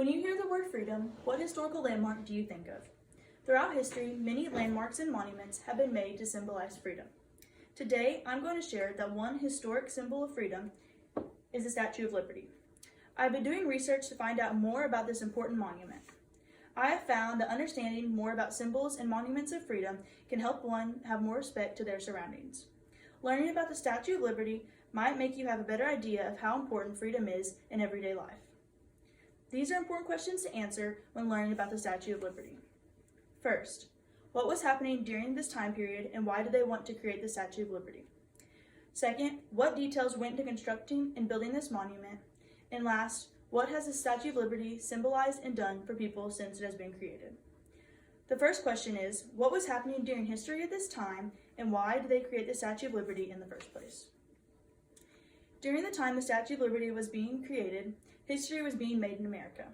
When you hear the word freedom, what historical landmark do you think of? Throughout history, many landmarks and monuments have been made to symbolize freedom. Today, I'm going to share that one historic symbol of freedom is the Statue of Liberty. I've been doing research to find out more about this important monument. I have found that understanding more about symbols and monuments of freedom can help one have more respect to their surroundings. Learning about the Statue of Liberty might make you have a better idea of how important freedom is in everyday life. These are important questions to answer when learning about the Statue of Liberty. First, what was happening during this time period and why did they want to create the Statue of Liberty? Second, what details went into constructing and building this monument? And last, what has the Statue of Liberty symbolized and done for people since it has been created? The first question is, what was happening during history at this time and why did they create the Statue of Liberty in the first place? During the time the Statue of Liberty was being created, history was being made in America.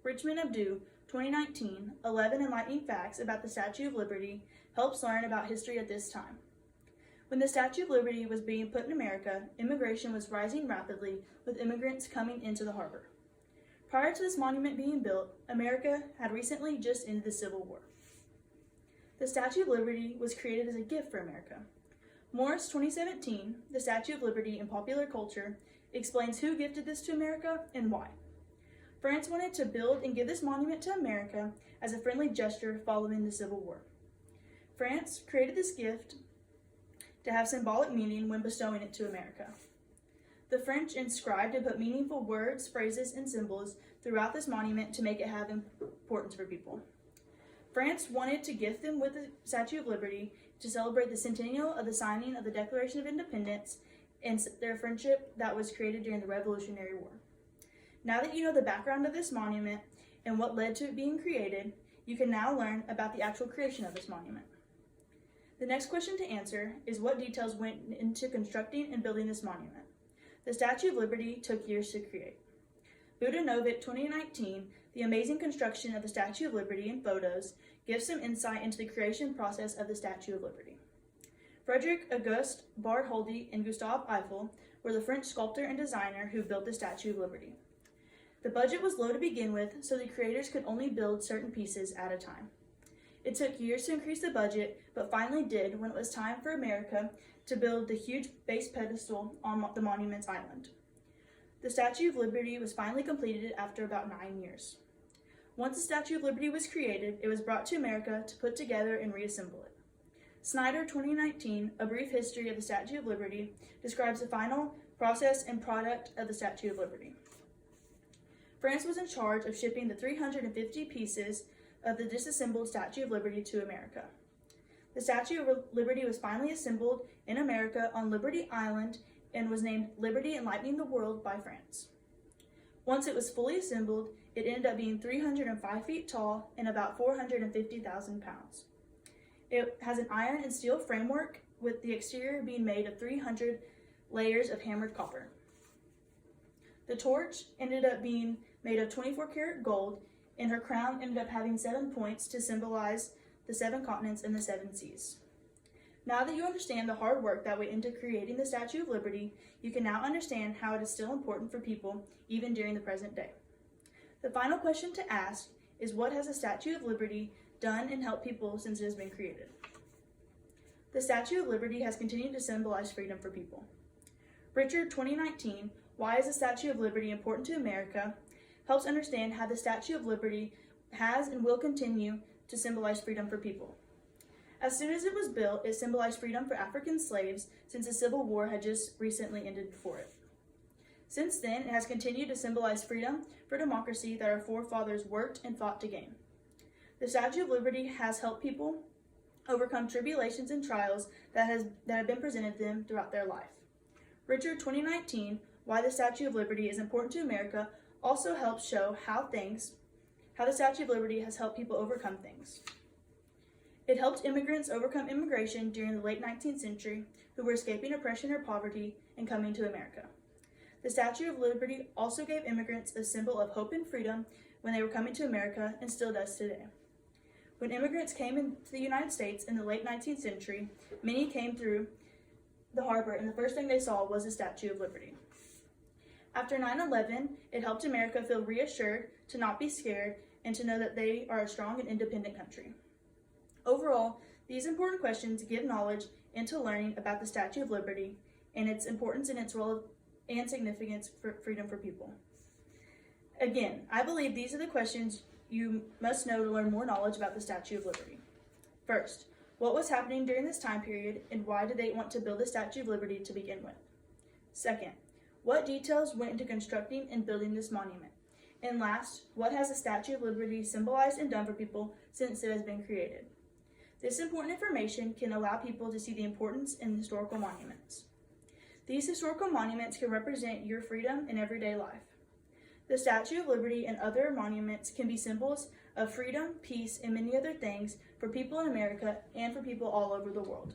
Richmond Abdu, 2019, 11 Enlightening Facts about the Statue of Liberty helps learn about history at this time. When the Statue of Liberty was being put in America, immigration was rising rapidly with immigrants coming into the harbor. Prior to this monument being built, America had recently just ended the Civil War. The Statue of Liberty was created as a gift for America. Morris 2017, The Statue of Liberty in Popular Culture, explains who gifted this to America and why. France wanted to build and give this monument to America as a friendly gesture following the Civil War. France created this gift to have symbolic meaning when bestowing it to America. The French inscribed and put meaningful words, phrases, and symbols throughout this monument to make it have importance for people. France wanted to gift them with the Statue of Liberty to celebrate the centennial of the signing of the Declaration of Independence and their friendship that was created during the Revolutionary War. Now that you know the background of this monument and what led to it being created, you can now learn about the actual creation of this monument. The next question to answer is what details went into constructing and building this monument. The Statue of Liberty took years to create. Budanovic 2019, The Amazing Construction of the Statue of Liberty in Photos, gives some insight into the creation process of the Statue of Liberty. Frederick Auguste Bartholdi and Gustave Eiffel were the French sculptor and designer who built the Statue of Liberty. The budget was low to begin with, so the creators could only build certain pieces at a time. It took years to increase the budget, but finally did when it was time for America to build the huge base pedestal on the monument's island. The Statue of Liberty was finally completed after about 9 years. Once the Statue of Liberty was created, it was brought to America to put together and reassemble it. Snyder 2019, A Brief History of the Statue of Liberty, describes the final process and product of the Statue of Liberty. France was in charge of shipping the 350 pieces of the disassembled Statue of Liberty to America. The Statue of Liberty was finally assembled in America on Liberty Island and was named Liberty Enlightening the World by France. Once it was fully assembled, it ended up being 305 feet tall and about 450,000 pounds. It has an iron and steel framework with the exterior being made of 300 layers of hammered copper. The torch ended up being made of 24-karat gold, and her crown ended up having 7 points to symbolize the 7 continents and the 7 seas. Now that you understand the hard work that went into creating the Statue of Liberty, you can now understand how it is still important for people even during the present day. The final question to ask is what has the Statue of Liberty done and helped people since it has been created? The Statue of Liberty has continued to symbolize freedom for people. Richard 2019, Why is the Statue of Liberty Important to America? Helps understand how the Statue of Liberty has and will continue to symbolize freedom for people. As soon as it was built, it symbolized freedom for African slaves since the Civil War had just recently ended before it. Since then, it has continued to symbolize freedom for democracy that our forefathers worked and fought to gain. The Statue of Liberty has helped people overcome tribulations and trials that have been presented to them throughout their life. Richard 2019, Why the Statue of Liberty is Important to America, also helps show how the Statue of Liberty has helped people overcome things. It helped immigrants overcome immigration during the late 19th century who were escaping oppression or poverty and coming to America. The Statue of Liberty also gave immigrants a symbol of hope and freedom when they were coming to America and still does today. When immigrants came into the United States in the late 19th century, many came through the harbor and the first thing they saw was the Statue of Liberty. After 9/11, it helped America feel reassured, to not be scared, and to know that they are a strong and independent country. Overall, these important questions give knowledge into learning about the Statue of Liberty and its importance and its role and significance for freedom for people. Again, I believe these are the questions you must know to learn more knowledge about the Statue of Liberty. First, what was happening during this time period and why did they want to build the Statue of Liberty to begin with? Second, what details went into constructing and building this monument? And last, what has the Statue of Liberty symbolized and done for people since it has been created? This important information can allow people to see the importance in historical monuments. These historical monuments can represent your freedom in everyday life. The Statue of Liberty and other monuments can be symbols of freedom, peace, and many other things for people in America and for people all over the world.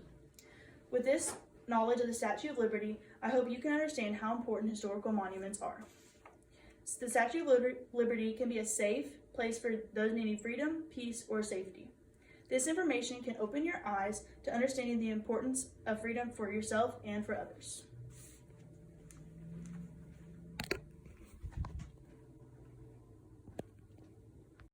With this knowledge of the Statue of Liberty, I hope you can understand how important historical monuments are. The Statue of Liberty can be a safe place for those needing freedom, peace, or safety. This information can open your eyes to understanding the importance of freedom for yourself and for others.